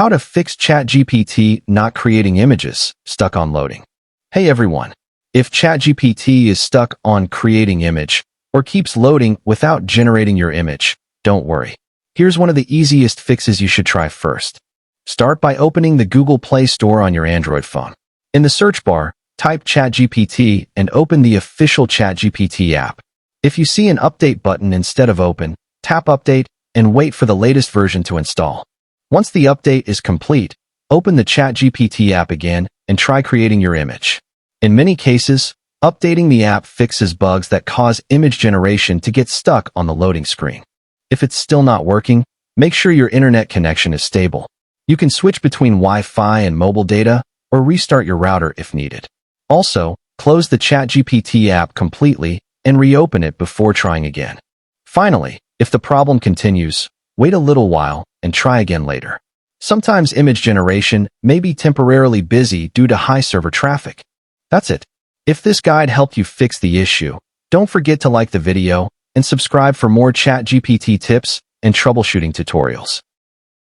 How to fix ChatGPT not creating images stuck on loading. Hey everyone, if ChatGPT is stuck on creating image or keeps loading without generating your image, don't worry. Here's one of the easiest fixes you should try first. Start by opening the Google Play Store on your Android phone. In the search bar, type ChatGPT and open the official ChatGPT app. If you see an update button instead of open, tap update and wait for the latest version to install. Once the update is complete, open the ChatGPT app again and try creating your image. In many cases, updating the app fixes bugs that cause image generation to get stuck on the loading screen. If it's still not working, make sure your internet connection is stable. You can switch between Wi-Fi and mobile data or restart your router if needed. Also, close the ChatGPT app completely and reopen it before trying again. Finally, if the problem continues, wait a little while and try again later. Sometimes image generation may be temporarily busy due to high server traffic. That's it. If this guide helped you fix the issue, don't forget to like the video and subscribe for more ChatGPT tips and troubleshooting tutorials.